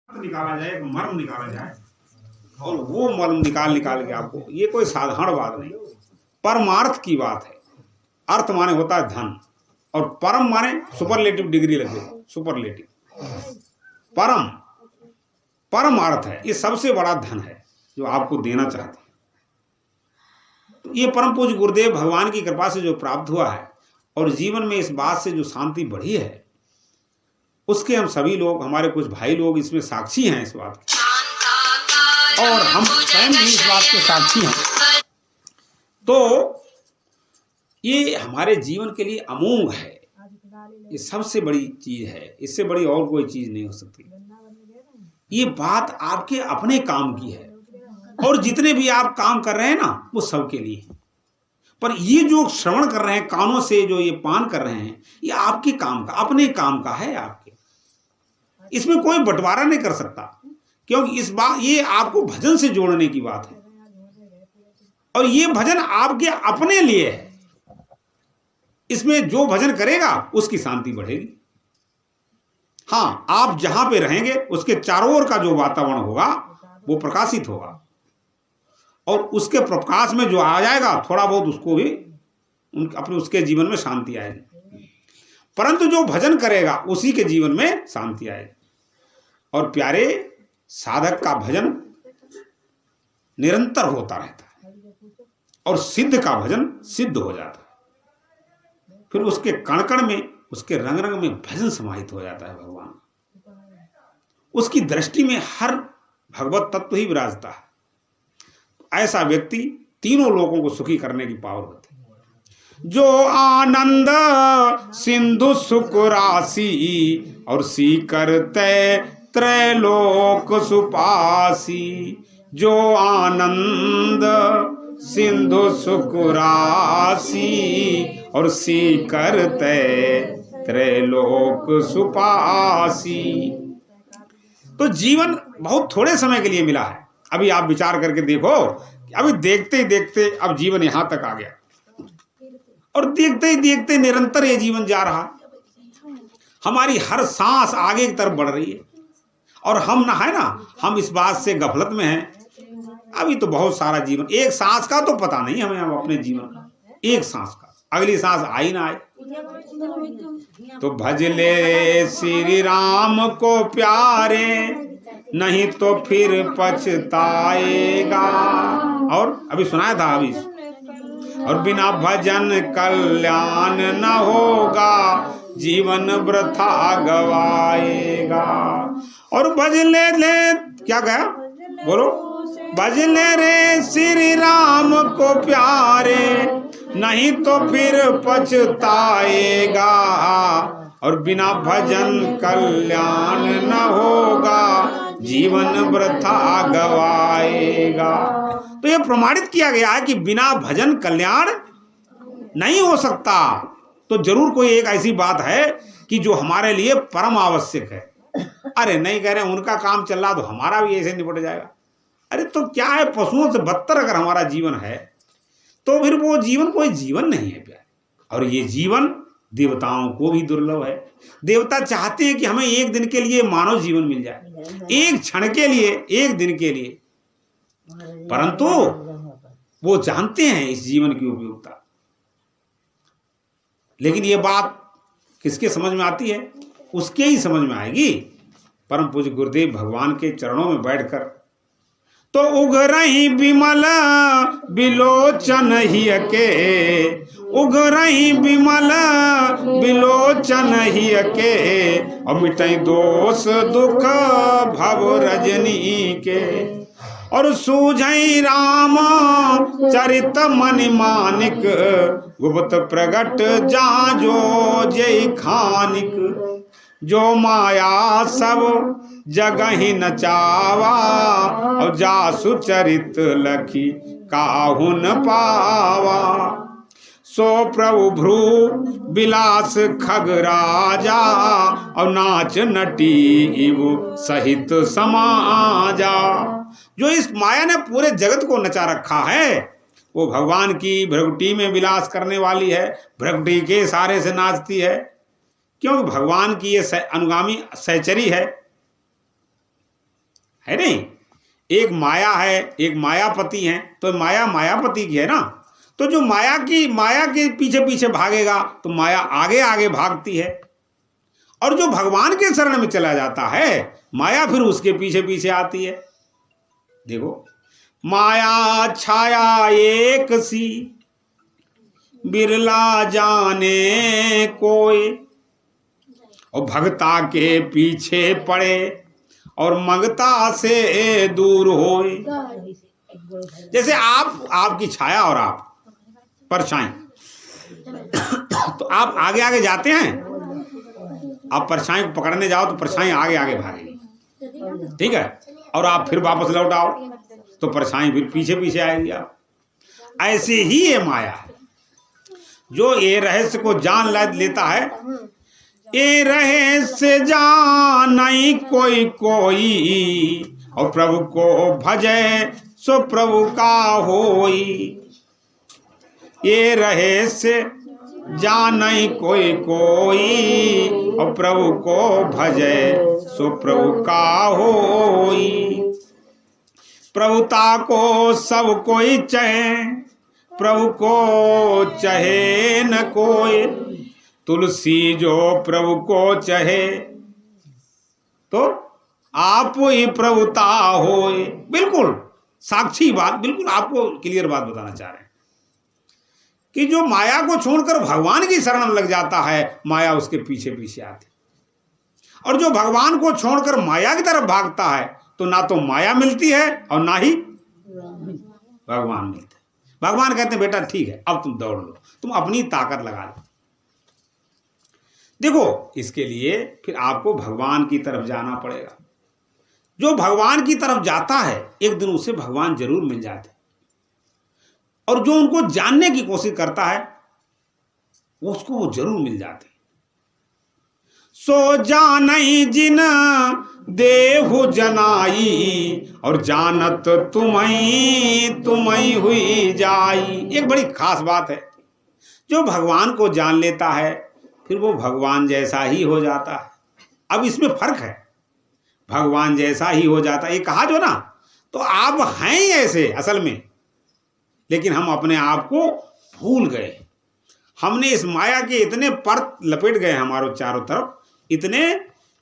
निकाला जाए, एक मर्म निकाला जाए, और वो मर्म निकाल के आपको, ये कोई साधारण बात नहीं, परमार्थ की बात है। अर्थ माने होता है धन, और परम माने सुपरलेटिव डिग्री लगे, सुपरलेटिव, परम परम अर्थ है, ये सबसे बड़ा धन है जो आपको देना चाहते हैं। तो ये परम पूज्य गुरुदेव भगवान की कृपा से जो प्राप्त हुआ है, और जीवन में इस बात से जो शांति बढ़ी है, उसके हम सभी लोग, हमारे कुछ भाई लोग इसमें साक्षी हैं इस बात के, और हम स्वयं भी इस बात के साक्षी हैं। तो ये हमारे जीवन के लिए अमोघ है, ये सबसे बड़ी चीज है, इससे बड़ी और कोई चीज नहीं हो सकती। ये बात आपके अपने काम की है, और जितने भी आप काम कर रहे हैं ना, वो सबके लिए है। पर ये जो श्रवण कर रहे हैं कानों से, जो ये पान कर रहे हैं, ये आपके काम का, अपने काम का है आपके, इसमें कोई बंटवारा नहीं कर सकता, क्योंकि इस बात, ये आपको भजन से जोड़ने की बात है, और ये भजन आपके अपने लिए है। इसमें जो भजन करेगा उसकी शांति बढ़ेगी। हाँ, आप जहां पे रहेंगे उसके चारों ओर का जो वातावरण होगा वो प्रकाशित होगा, और उसके प्रकाश में जो आ जाएगा थोड़ा बहुत, उसको भी अपने उसके जीवन में शांति आएगी। परंतु जो भजन करेगा उसी के जीवन में शांति आएगी। और प्यारे, साधक का भजन निरंतर होता रहता है, और सिद्ध का भजन सिद्ध हो जाता है। फिर उसके कण कण में, उसके रंग रंग में भजन समाहित हो जाता है भगवान। उसकी दृष्टि में हर भगवत तत्व ही विराजता है। ऐसा व्यक्ति तीनों लोगों को सुखी करने की पावर होती है। जो आनंद सिंधु सुख राशि, और सी करते त्रैलोक सुपासी। जो आनंद सिंधु सुख राशि, और सी करते त्रैलोक सुपासी। तो जीवन बहुत थोड़े समय के लिए मिला है। अभी आप विचार करके देखो, अभी देखते ही देखते अब जीवन यहां तक आ गया, और देखते ही देखते निरंतर ये जीवन जा रहा। हमारी हर सांस आगे की तरफ बढ़ रही है, और हम ना है ना, हम इस बात से गफलत में हैं। अभी तो बहुत सारा जीवन, एक सांस का तो पता नहीं हमें, हम अपने जीवन का, एक सांस का, अगली सांस आई ना आए। तो भज ले श्री राम को प्यारे, नहीं तो फिर पछताएगा। और अभी सुनाया था अभी, और बिना भजन कल्याण न होगा, जीवन वृथा गवाएगा। और भज ले क्या कहा, बोलो, भज ले रे श्री राम को प्यारे, नहीं तो फिर पछताएगा। और बिना भजन कल्याण न होगा, जीवन वृथा गवाएगा। तो यह प्रमाणित किया गया है कि बिना भजन कल्याण नहीं हो सकता। तो जरूर कोई एक ऐसी बात है कि जो हमारे लिए परम आवश्यक है। अरे नहीं कह रहे उनका काम चल रहा तो हमारा भी ऐसे निपट जाएगा। अरे तो क्या है, पशुओं से बदतर अगर हमारा जीवन है तो फिर वो जीवन कोई जीवन नहीं है प्यारे। और ये जीवन देवताओं को भी दुर्लभ है। देवता चाहते हैं कि हमें एक दिन के लिए मानव जीवन मिल जाए, एक क्षण के लिए, एक दिन के लिए, परंतु वो जानते हैं इस जीवन की उपयोगिता। लेकिन ये बात किसके समझ में आती है? उसके ही समझ में आएगी परम पूज्य गुरुदेव भगवान के चरणों में बैठकर। तो उगरही विमल बिलोचन ही के, उगरही विमल बिलोचन ही के, और मिटई दोष दुख भव रजनी के। और सूझई राम चरित मनि मानिक, गुप्त प्रगट जहाँ जो जय खानिक। जो माया सब जगहि नचावा, और जासु चरित लखी काहुन पावा। सो प्रभु भ्रू बिलास खग राजा, और नाच नटी इव सहित समाजा। जो इस माया ने पूरे जगत को नचा रखा है, वो भगवान की भ्रगुटी में विलास करने वाली है, भ्रगुटी के इशारे से नाचती है, क्योंकि भगवान की ये अनुगामी सहचरी है। है नहीं। एक माया है, एक मायापति है, तो माया मायापति की है ना। तो जो माया के पीछे पीछे भागेगा तो माया आगे आगे भागती है, और जो भगवान के शरण में चला जाता है माया फिर उसके पीछे पीछे आती है। देखो, माया छाया एक सी बिरला जाने कोई, और भगता के पीछे पड़े और मंगता से दूर होए। जैसे आपकी छाया और आप परछाई, तो आप आगे आगे जाते हैं, आप परछाई को पकड़ने जाओ तो परछाई आगे आगे भागेगी, ठीक है, और आप फिर वापस लौट आओ तो परछाई फिर पीछे पीछे आएगी। आप ऐसे ही ये माया है, जो ये रहस्य को जान लेता है, ये रहस्य जान नहीं कोई कोई, और प्रभु को भजे सो प्रभु का होई। ये रहस्य जान नहीं कोई कोई, और प्रभु को भजे सो प्रभु का होई। प्रभुता को सब कोई चाहे, प्रभु को चाहे न कोई। तुलसी जो प्रभु को चाहे तो आप ही प्रभुता होए। बिल्कुल साक्षी बात, बिल्कुल आपको क्लियर बात बताना चाह रहे हैं कि जो माया को छोड़कर भगवान की शरण में लग जाता है माया उसके पीछे पीछे आती, और जो भगवान को छोड़कर माया की तरफ भागता है तो ना तो माया मिलती है और ना ही भगवान मिलते। भगवान कहते हैं बेटा ठीक है, अब तुम दौड़ लो, तुम अपनी ताकत लगा लो। देखो, इसके लिए फिर आपको भगवान की तरफ जाना पड़ेगा। जो भगवान की तरफ जाता है एक दिन उसे भगवान जरूर मिल जाते, और जो उनको जानने की कोशिश करता है उसको वो जरूर मिल जाते। सो जानई जिन देहु जनाई, और जानत तुम्हें हुई जाई। एक बड़ी खास बात है, जो भगवान को जान लेता है फिर वो भगवान जैसा ही हो जाता है। अब इसमें फर्क है, भगवान जैसा ही हो जाता है, ये कहा जो ना, तो आप हैं ही ऐसे असल में, लेकिन हम अपने आप को भूल गए। हमने इस माया के इतने परत लपेट गए हमारे चारों तरफ, इतने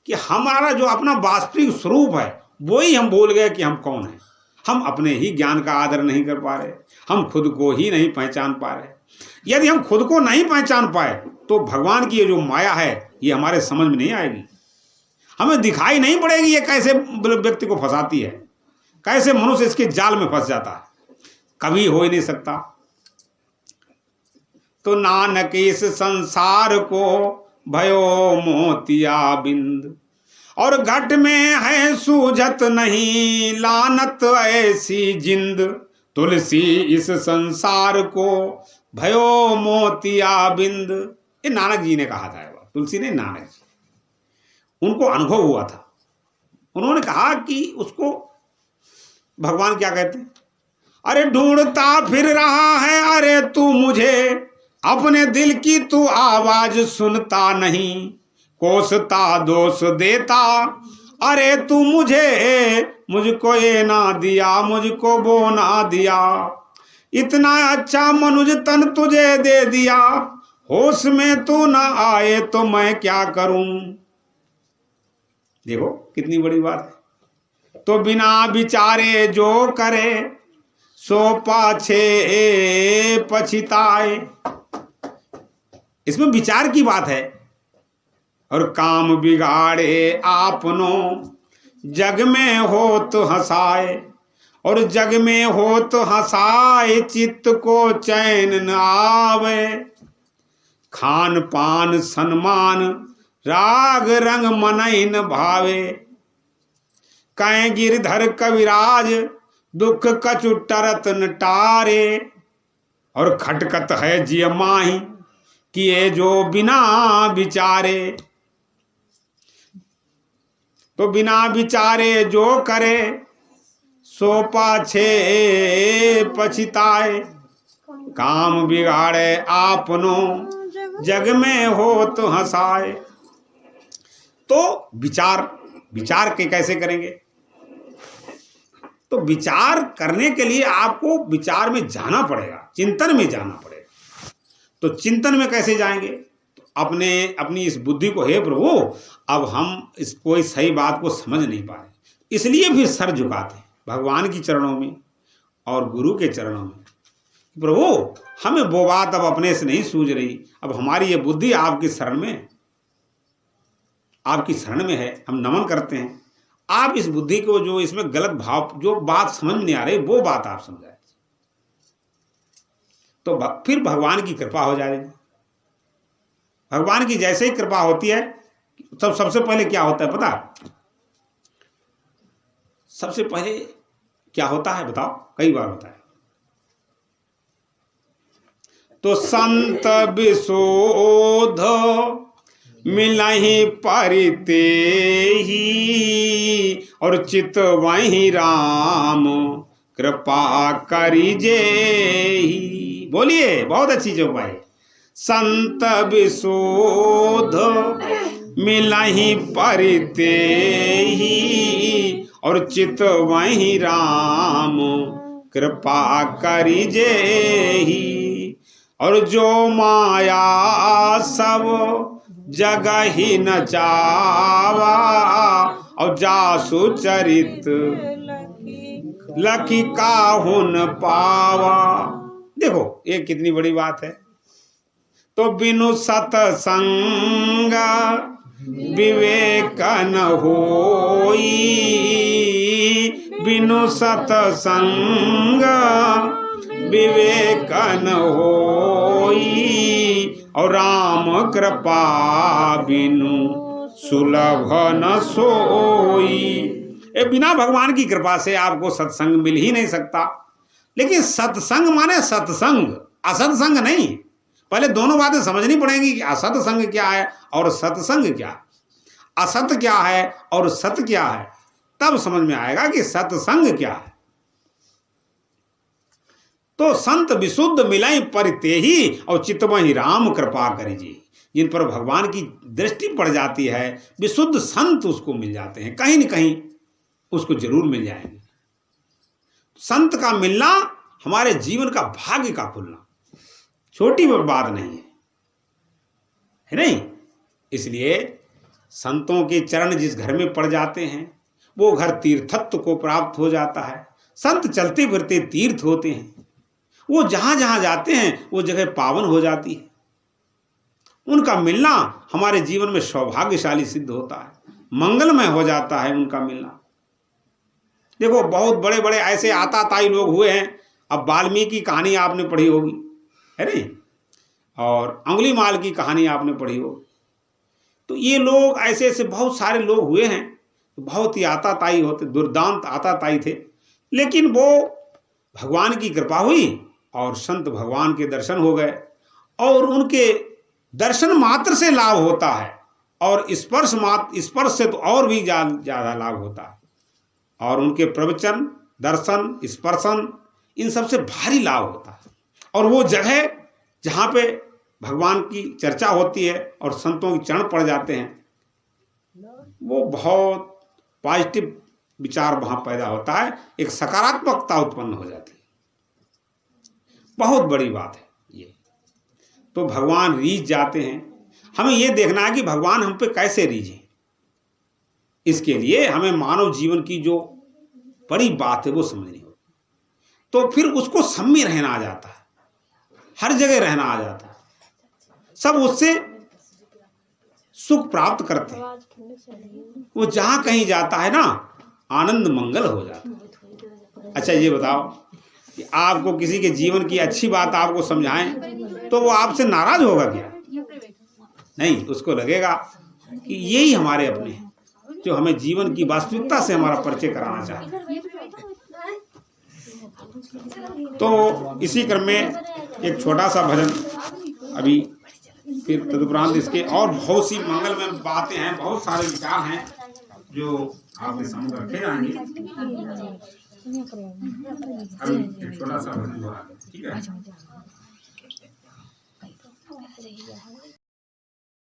कि हमारा जो अपना वास्तविक स्वरूप है वो ही हम भूल गए कि हम कौन हैं। हम अपने ही ज्ञान का आदर नहीं कर पा रहे, हम खुद को ही नहीं पहचान पा रहे। यदि हम खुद को नहीं पहचान पाए तो भगवान की ये जो माया है ये हमारे समझ में नहीं आएगी, हमें दिखाई नहीं पड़ेगी ये कैसे व्यक्ति को फंसाती है, कैसे मनुष्य इसके जाल में फंस जाता है, कभी हो ही नहीं सकता। तो नानक इस संसार को भयो मोतिया बिंद, और घट में है सूझत नहीं लानत ऐसी जिंद। तुलसी इस संसार को भयो मोतिया बिंद, ये नानक जी ने कहा था, तुलसी ने, नानक जी, उनको अनुभव हुआ था। उन्होंने कहा कि उसको भगवान क्या कहते हैं, अरे ढूंढता फिर रहा है, अरे तू मुझे अपने दिल की तू आवाज सुनता नहीं, कोसता दोष देता, अरे तू मुझको ये ना दिया, मुझको वो ना दिया, इतना अच्छा मनुज तन तुझे दे दिया, होश में तू ना आए तो मैं क्या करूं। देखो कितनी बड़ी बात है। तो बिना विचारे जो करे सो पाछे पछिताए, इसमें विचार की बात है। और काम बिगाड़े आपनो जग में हो तो हंसाए, और जग में हो तो हंसाए चित्त को चैन न आवे, खान पान सम्मान राग रंग मनई न भावे, कहीं गिरधर कविराज दुख कछु टरत न टारे, और खटकत है जिय माही किए जो बिना विचारे। तो बिना विचारे जो करे सो पाछे पछिताए, काम बिगाड़े आपनो जग में हो तो हंसाए। तो विचार के कैसे करेंगे, तो विचार करने के लिए आपको विचार में जाना पड़ेगा, चिंतन में जाना पड़ेगा। तो चिंतन में कैसे जाएंगे? तो अपनी इस बुद्धि को, हे प्रभु अब हम इस कोई सही बात को समझ नहीं पा रहे, इसलिए फिर सर झुकाते हैं भगवान की चरणों में और गुरु के चरणों में। प्रभु हमें वो बात अब अपने से नहीं सूझ रही, अब हमारी ये बुद्धि आपकी शरण में है, हम नमन करते हैं। आप इस बुद्धि को, जो इसमें गलत भाव, जो बात समझ नहीं आ रही, वो बात आप समझाए, तो फिर भगवान की कृपा हो जाएगी। भगवान की जैसे ही कृपा होती है, तब सबसे पहले क्या होता है पता? सबसे पहले क्या होता है बताओ? कई बार होता है। तो संत विशोध मिलहि परिते ही, और चित वही राम कृपा करिजे ही। बोलिए, बहुत अच्छी चौपाई। संत विशोध मिलहि परिते ही, और चित वही राम कृपा करिजे ही। और जो माया सब जगह ही न चावा, और जासु चरित लखी काहू न पावा। देखो ये कितनी बड़ी बात है। तो बिनु सतसंग विवेक न होई, बिनु सतसंग विवेक न होई, और राम कृपा बिनु सुलभ न सोई। ये बिना भगवान की कृपा से आपको सत्संग मिल ही नहीं सकता। लेकिन सत्संग माने सत्संग, असत्संग नहीं। पहले दोनों बातें समझनी पड़ेंगी कि असत्संग क्या है और सत्संग क्या है, असत क्या है और सत क्या है, तब समझ में आएगा कि सत्संग क्या है। तो संत विशुद्ध मिलाई परिते ही, और चितमहि राम कृपा करिजे। जिन पर भगवान की दृष्टि पड़ जाती है, विशुद्ध संत उसको मिल जाते हैं, कहीं न कहीं उसको जरूर मिल जाएंगे। संत का मिलना हमारे जीवन का भाग्य का खुलना छोटी बात नहीं है नहीं? इसलिए संतों के चरण जिस घर में पड़ जाते हैं, वो घर तीर्थत्व को प्राप्त हो जाता है। संत चलते फिरते तीर्थ होते हैं, वो जहां जहां जाते हैं वो जगह पावन हो जाती है। उनका मिलना हमारे जीवन में सौभाग्यशाली सिद्ध होता है, मंगलमय हो जाता है उनका मिलना। देखो बहुत बड़े बड़े ऐसे आताताई लोग हुए हैं। अब वाल्मीकि की कहानी आपने पढ़ी होगी, है नहीं? और अंगुलीमाल की कहानी आपने पढ़ी होगी। तो ये लोग ऐसे ऐसे बहुत सारे लोग हुए हैं, बहुत ही आताताई होते, दुर्दांत आताताई थे। लेकिन वो भगवान की कृपा हुई और संत भगवान के दर्शन हो गए, और उनके दर्शन मात्र से लाभ होता है, और स्पर्श से तो और भी ज्यादा लाभ होता है। और उनके प्रवचन, दर्शन, स्पर्शन, इन सबसे भारी लाभ होता है। और वो जगह जहाँ पे भगवान की चर्चा होती है और संतों के चरण पड़ जाते हैं, वो बहुत पॉजिटिव विचार वहाँ पैदा होता है, एक सकारात्मकता उत्पन्न हो जाती है। बहुत बड़ी बात है ये। तो भगवान रीझ जाते हैं। हमें ये देखना है कि भगवान हम पे कैसे रीझे। इसके लिए हमें मानव जीवन की जो बड़ी बात है वो समझनी होगी। तो फिर उसको सब में रहना आ जाता है, हर जगह रहना आ जाता है, सब उससे सुख प्राप्त करते हैं। वो जहां कहीं जाता है ना, आनंद मंगल हो जाता है। अच्छा ये बताओ कि आपको किसी के जीवन की अच्छी बात आपको समझाएं तो वो आपसे नाराज होगा क्या? नहीं, उसको लगेगा कि यही हमारे अपने हैं जो हमें जीवन की वास्तविकता से हमारा परिचय कराना चाहते हैं। तो इसी क्रम में एक छोटा सा भजन अभी, फिर तदुपरांत इसके और बहुत सी मंगलमय बातें हैं, बहुत सारे विचार हैं जो आपके सामने रखे जाएंगे। अभी एक छोटा सा भजन, ठीक है?